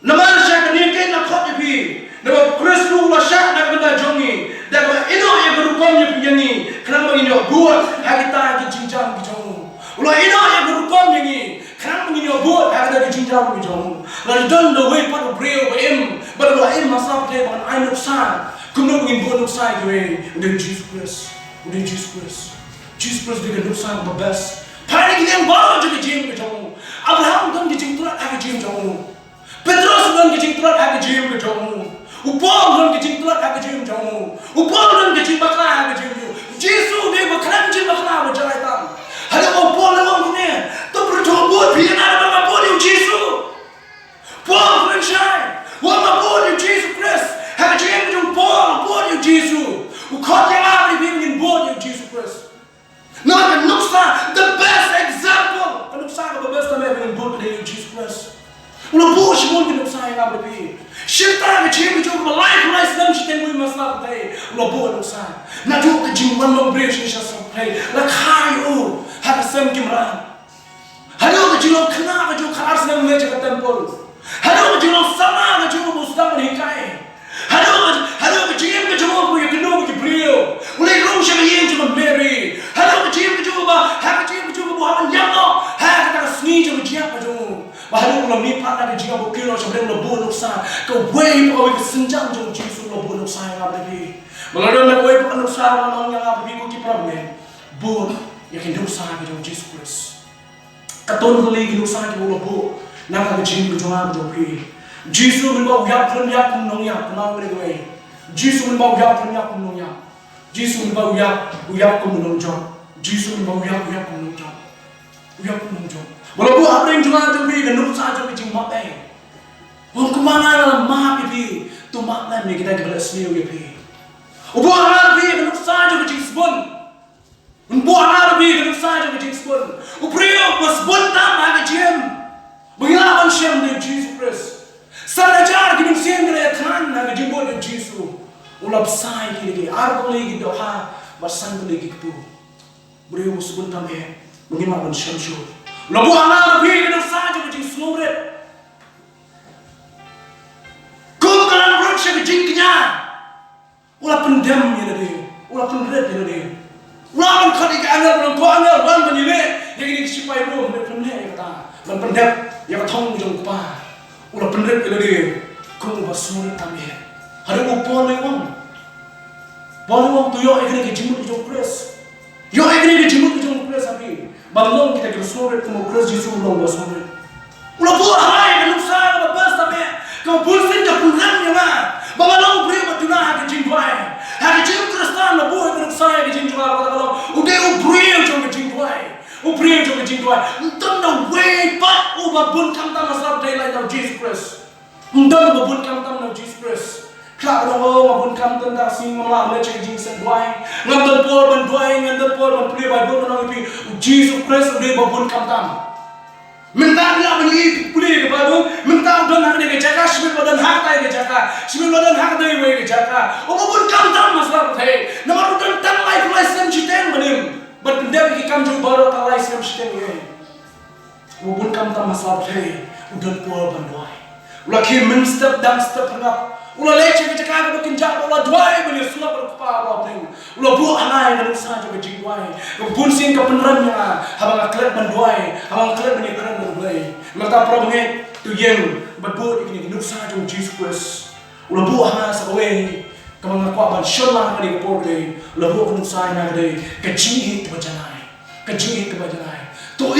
Nama saya kenikah nak kau ni. Nama Kristus lah syak nak benda jongi. Dan ino yang berhukumnya begini. Kenapa ini buat kita dijinjam dijong. Ulah ino yang berhukumnya ni. Kenapa ini buat kita dijinjam dijong. Lalu dan the way pada beliau berim, berdoaim masa kita dengan air Nuksa. Kumno begini buat Nuksa itu dengan Jesus Christ, dengan Jesus Christ. Jesus Christ dengan Nuksa berbes. Pada kita yang baru jadi jim kejong. Abraham kan kejing turat agak jim jong. Petrus kan kejing turat agak jim kejong. Upol kan kejing turat agak jim jong. Upol kan kejing bakla agak jim jong. Jesus dia berkenan jim bakla berjalan tam. Ada upol lewat ni. Tu berjobot biar ada mampu di Jesus. Paul franchise. Wah mampu di Jesus Christ. Agak jim jong Paul mampu di Jesus. Ukot yang ada di bimbing board di Jesus Christ. Nah, Nuksa, the best example. Nuksa the best time in book dari Jesus Christ. Ulah buat semua di Nuksa yang ada di. Syaitan kecil macam malai malai sedang syaitan mui masalah tadi. Ulah buat Nuksa. Nak juga kejiwan memberi syaitan sampai. Lah kayu harus sem kimran. Hado kecil kenapa juga harus sedang meja ke tempel. Hado kecil sama kecil muslim berhikai. Hado kecil cuma punya kedua punya beliau. Ulai rum siapa yang cuma Mary. Hado kecil cuma buat yang no. Kata seni cuma jiap cuma. Baharu kalau mipat lagi jika bukiro sebenarnya lebih Nuksa. Kau way kau kesenjang cuma Jesus lebih Nuksa yang ada di. Mengalir nak way bukan Nuksa orang yang ada di kau kiprah men. Bun yang Nuksa cuma Jesus Christ. Katon kali Nuksa cuma lebih. Nak kecil cuma di. Jesus menbawa uyap Kumno kenal mereka ini. Jesus menbawa uyap Kumno. Jesus menbawa uyap Kumno. Jesus menbawa uyap Kumno. Uyap Kumno. Walau buat apa yang cuma jadi dan Nuksa jadi cuma orang kemana dalam mah pipi tu makna ni kita kebelas sendiri pipi. Buat apa pipi Nuksa jadi sebun. Buat apa pipi Nuksa jadi sebun. Uprio sebun tam ada jem. Bagaimana manusia dari Jesus Christ. Sarajar kita siang kita kan nak jemput Jesus. Ulap sai kita, argo lagi doa, bersan lagi tu. Beriu sebut kami, bagaimana manusia. Lalu anak lebih kita saja kita semua. Kau kalau berusaha jingknya, ulap pendam ni tadi, ulap pendret ni tadi. Ulap kadi keanggal, ulap kau anggal, ban penilai, yang ini siapa ibu, pendam kata, ban pendam yang thong jong pa. Ulah pendek itu dia, kau bersuara kami. Hari upon lewang tu yo ekne ke jimut jong kres, yo ekne ke jimut jong kres api. Balong kita ke suara kau kres Yesus ulong bersuara. Ulah buat hai Nuksa berbes tapi kau bulsin ke pulang ni mah. Balong beri berduna ke jingwai, hari jim Kristan lah buat Nuksa ke jingwai balong. Udah beri jong ke jingwai. Upri yang jingwai, entah na way pat ubabun kamtam masalah daylight of Jesus Christ. Entah ubabun kamtam of Jesus Christ. Kelak orang ubabun kamtam tak sing malam leceh jingsen duai. Ngambil pol banduai, ngambil pol banpuli Bible menang ipi. Jesus Christ udah ubabun kamtam. Minta dia beli puli ke Bible, minta udah nak dia jaga, sembil badan hak dia jaga, sembil badan hak dia jaga. Ubabun kamtam masalah day. Nama udah tang life lesson citen benim. Benda bagi kami baru talai siam sistem ini. Walaupun kami tak masalah saya, udah puas banduai. Ulah kiri menstep dan step tengah. Ulah leceh kita kagak bikin jago. Ulah duai beli sulap berkepala apa. Ulah buat anak yang Nuksa juga jingwai. bun sin ka penran nya habang aklet manduai habang aklet menikran berblai maka problem tu yang berbut ini nuksa jong Jesus Christ ulah buah ha sa kawe kamang kwa ban shola ka di kapor de ulah buah nuksa na de kaji tu bajanai kaji tu bajanai to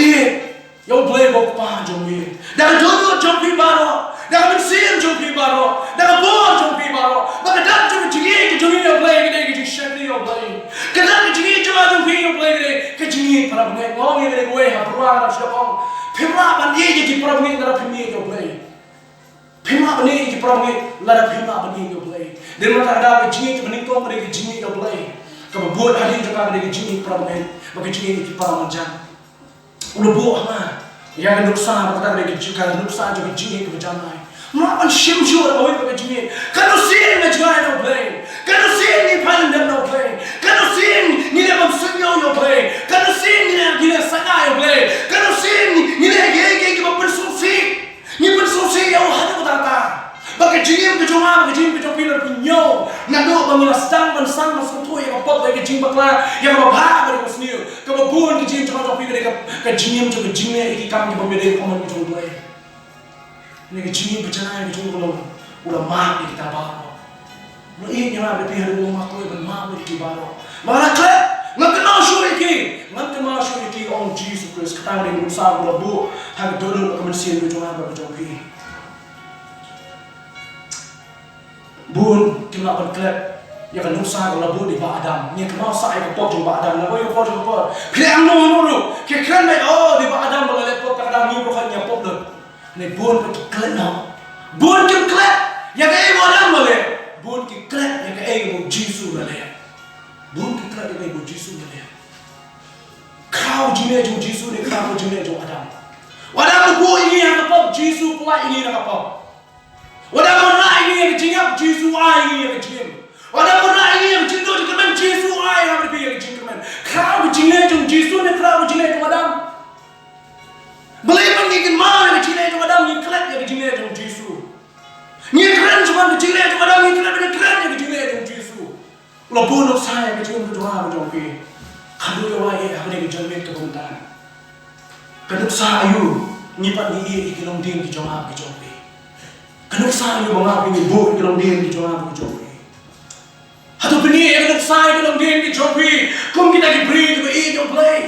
yo blai bok pa jong ni dah dono jong pi baro dah mensim jong pi baro dah buah jong pi baro maka dah jong ji ke jong ni yo blai ke de shakri yo blai kadang ji jong pi yo blai de kaji para ngai ngong ni de we ha pura na shakong Pima bani je perang lara pimi yo play. Pima bani je perang lara pima bani yo play. Dan mata ada ke jingi ke bani kong ke jingi yo play. Kamu buat hari juga ke jingi perang bagi jingi ke perang macam. Udah buat mana? Yang nuksa kata ke juga nuksa juga jingi ke berjamai. Melawan shimshu orang awak ke jingi. Kalau sin ngejai yo play. Kalau sin ni paling dan yo play. Kalau sin ni dia memsunyau yo play. Kalau sin ni dia sana yo play. Kalau sin ni bersusi yang ada utara. Bagi jim kejungan, bagi jim kejopilan pinyo. Nado bangilasang bansang masutu yang apa bagi jim bakla yang apa bagi masniu. Kebabun kejim cuma jopi bagi kejim juga jimnya iki kami pembeda komen kejungan. Ini kejim berjalan kejungan udah mah kita bawa. Udah ini yang ada pihak rumah kau yang mah di bawa. Mana klep? Nggak kenal syuriki on Jesus Christ kata dia berusaha berlabuh hak dulu kemensian berjuang berjopi bun kena berklep ya kan usaha berlabuh di Pak Adam ni kenal saya ke pok jumpa Adam nak boleh pok jumpa pilih anu kekran baik di Pak Adam boleh pok kadang ni bukan nyapok dah ni bun klep nak bun klep ya ke ibu Adam boleh bun klep ya ke ibu Jesus boleh bun klep ya ke ibu Jesus boleh kau jine jong Jesus ni kau jine jong Adam. Wadah mu ini yang kapok Jesus pula ini yang kapok. Wadah mu nak ini yang jingap Jesus ini yang jing. Wadah mu nak ini yang jindo jikaman Jesus yang berpi yang jingkaman. Kau jine jong Jesus ni kau jine jong Adam. Boleh panggilkan mana yang jine jong Adam ni kelak yang jine jong Jesus. Ni keren cuma jine jong Adam ni kelak yang jine jong Jesus. Ulah bunuh saya yang jing berdoa berjongpi. Kadu yang wahai aku ni kejualan kebenaran. Kadang sayu nyipat ni Longdien di jawab kejualan. Kadang sayu mengapi ni bu Longdien di jawab kejualan. Hatu bini kadang sayu Longdien di jawab. Kung kita diberi kita play.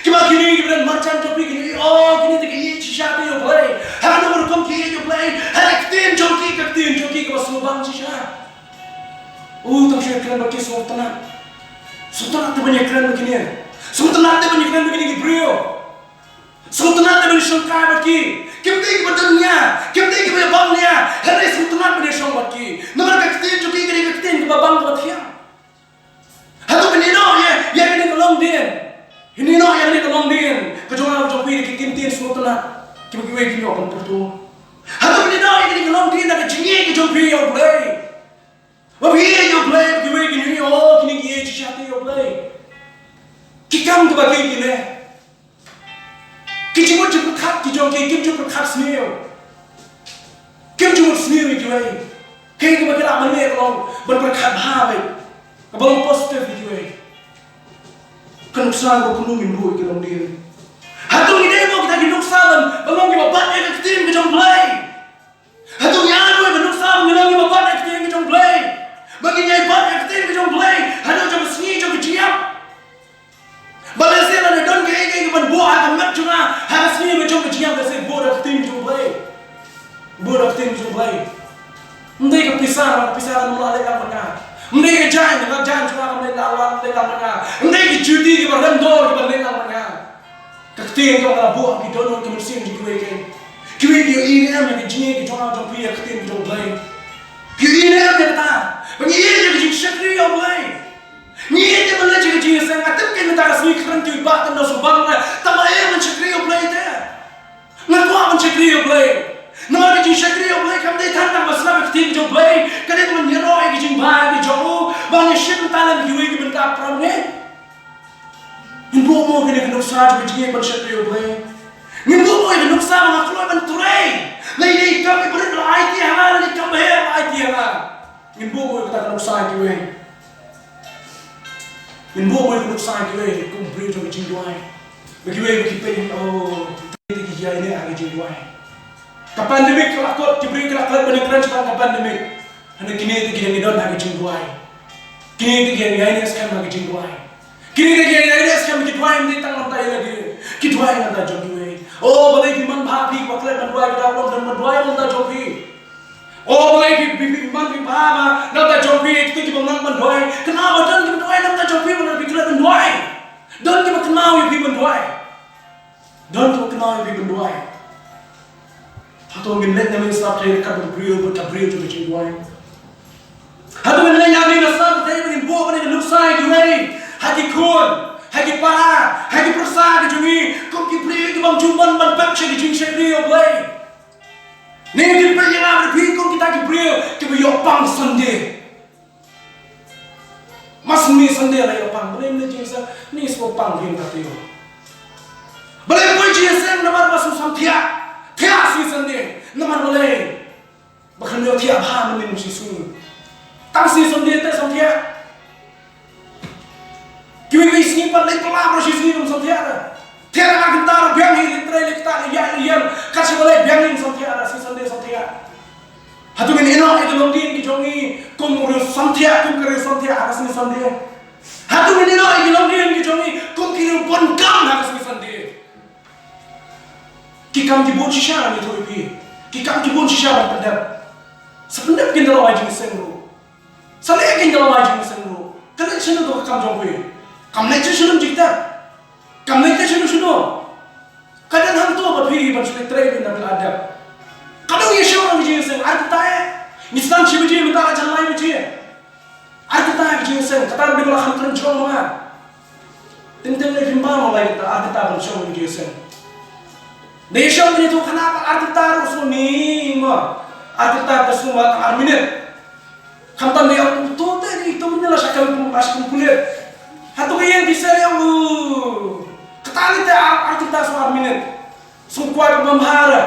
Kita kini kita macam jawab kini. Kini kita kini siapa yang play. Hanu berkom kini play. Hari ketin jawab kita semua siapa. Tak syaitan bagi sultan. Sultan ada banyak keren begini. Sultan ada banyak keren begini beliau. Sultan ada banyak syurga bagi. Kita ini berdunia, kita ini berbangnya. Hari sultan ada banyak syurga bagi. Nomor ketin juga kita ketin kita bang buat dia. Hatu ini no ya ini Longdien. Ini no ya ini Longdien. Kejualan jopi kita kintin sultan. Kita gini orang pertu. Hatu ini no ya ini Longdien ada jingi jopi yang boleh. Wabih yo play, kiwe kini kini kiye cicati yo play. Kikam tu bagi kini. Kijimut jemput kat, kijong kim jemput kat senior. Kim jemput senior kiwe. Kaya kita bagi ramai ni kalau berkat bahaya, kalau positif kiwe. Kenuksa Kumno minggu kita Longdien. Hatu ini mo kita kenuksa dan belum kita bat ekstrim kijong play. Hatu nyadu kenuksa belum kita bat ekstrim kijong play. Bagi nyai bat ekstrim kijong play, hadu jam seni jam jiap. Balasnya ada don ke ban buah akan mat cuma harus seni jam jiap dasar buah ekstrim kijong play. Buah ekstrim kijong play. Ndai kepisah mulai lekat mana. Ndai kejain cuma kami lekat mana. Ndai kejudi kita rendor kita lekat mana. Ekstrim kita buah kita don kita mesin kita kiwe dia ini yang dijini kijong jam piak ekstrim kijong play. Kiwe ini yang kita Bagi ia jadi syakri yang boleh. Ni dia mana jadi sangat tapi kita rasmi keren tu bahkan dah subang lah. Tapi ia mensyakri yang boleh dia. Ngaku mensyakri yang boleh. Nama jadi syakri yang boleh kami tentang masalah keting yang boleh. Kadang tu menyerah yang bahaya di jauh. Banyak syakri talan kiwe kita bentak peramnya. Ibu mau kena nuksa juga jadi mensyakri yang boleh. Ibu mau kena nuksa mengaku menturai. Lagi kami berdoa IT hal, lagi kami IT hal. Ngin buku kita kena usaha kiwe. Mình mua mới được sai cái về cũng bring cho cái chinh đuôi. Bởi cái về cái tên cái gì này cái chinh đuôi. Cái pandemic cái là cốt cái bring cái là cốt bên crunch cái pandemic. Hanya kini cái don cái chinh đuôi. Kini cái này scam cái chinh đuôi. Kini cái này scam cái đuôi mình tăng tay lagi. Cái đuôi là ta cho cái về. Boleh di man bhapi cái klep man đuôi cái đau dan man đuôi man ta cho cái. Boleh di man di bhama nam ta cho cái itu kita man đuôi. Kenapa dan kita đuôi nam ta cho cái man klep man đuôi. Dan kita kenal yang man đuôi. Dan kita kenal yang man đuôi. Atau mình lên mình start chơi các bạn brio cho cái đuôi. Atau mình lên nhà mình start chơi mình buat mình Nuksa cái way. Hati kun, hati para, hati persa cái jungi. Kau kipri cái bang cuman ban baksa cái jing sheri away. Ni kipri yang ada pi kau kita kipri cái bây giờ bang Sunday. Mas ni Sunday lah yang bang. Boleh ni jing sa ni semua bang yang katiyo. Boleh pun jing sa namar masuk samtia. Tiap si Sunday, namar boleh. Bahkan dia tiap hari minum susu. Tang si Sunday tu samtia. Kau ini simpan lagi pelabur si minum samtia. Tiap hari kita biang ini terlebih kita yang kasih boleh biang ini samtia si Sunday samtia. Hatu ini enak itu Longdien kijongi kumurus samtia kumkiri samtia akas ni Sunday. Hatu ini enak itu Longdien kijongi kumkiri bonkam akas ni Sunday. Kikam kibun shisha ni tu ipi, kikam kibun shisha berpendap. Sependap kita lawan jenis sengru, selek kita lawan jenis sengru. Kerana sini tu kikam jompi, kam naik sini jikta, kam naik sini sini. Kadang hang tu berpi bersulit terapi nak beradab. Kadang ia siapa jenis seng, arti tay, misal cibi cibi minta ajar lain cibi, arti tay jenis seng, kata bila hang terjong mana, tintin lagi mana lagi kita arti tay bersiapa jenis seng. Nation ini tu kenapa artitar usul ni mah artitar tersumbat arminit kantan dia tu tadi itu menyelah sakal masuk kulit hatu yang bisa yang ketali teh artitar semua arminit sungkuai pembahara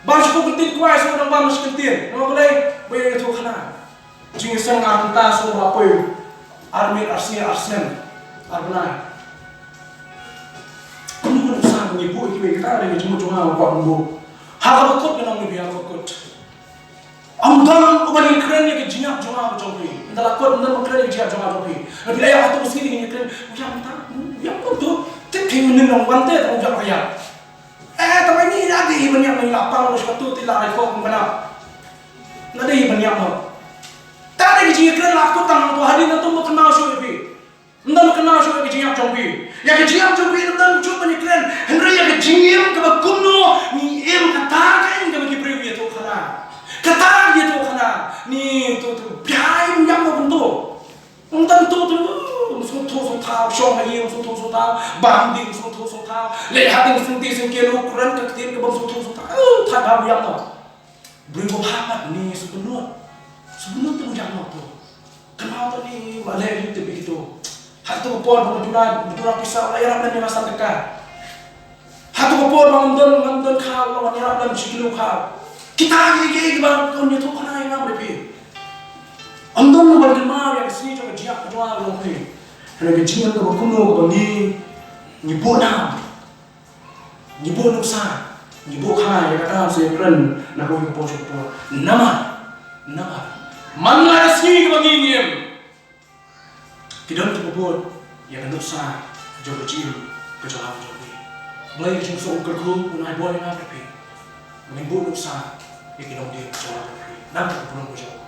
bangsa kulitin kuai semua orang bangsa kulitin nama boleh boleh itu kenapa jinsan artitar semua apa armin arsen arbenai ibu ibu kita ada yang cuma buat ibu. Hal berikut yang kami biar berikut. Amdan ubani keren yang jinak cuma berjumpa. Entahlah kot entah keren yang jinak cuma berjumpa. Tapi ayah atau meski dengan keren, macam tak, yang pun tu terkini dengan wanted atau jangan ayah. Tapi ini ada yang banyak melapang oleh suatu tidak rekod mengenal. Ada yang banyak mau. Tak ada yang jinak keren laku tangan tu hari nanti mau kenal siapa ibu. Entah kenal siapa yang jinak jumpa. Yang jinak jumpa entah cuba ni keren. Henry yang jingim kaba kumno ni katakan kaba kibri dia tu kana. Kata dia tu kana. Ni tu biai yang mau bentuk. Entah tu so tahu syong ayam so tahu banding so tahu lehat yang senti kelo Quran ketir kaba so tahu tak tahu yang mau. Beri berhamat ni sebenarnya tu yang mau tu. Kenapa ni balik itu begitu? Hatu pun berdua pisau layar dan masa dekat. Hatu pun mengundang kau lawan Arab dan cikgu kau. Kita lagi bang kau ni tu kena yang apa lebih. Andong bergema yang sini juga jiak doa lebih. Kerana kejian tu Kumno kau ni bona, ni Nuksa, ni kau yang kata saya keren nak kau ikut pos nama, mana sini kau Ngin. Kita tu buat yang Nuksa jauh kecil kejalan jauh. Mulai kita masuk kerja, unai boleh nak pergi. Mengibut Nuksa, yang Longdien kejalan pergi. Nampak pun berjauh.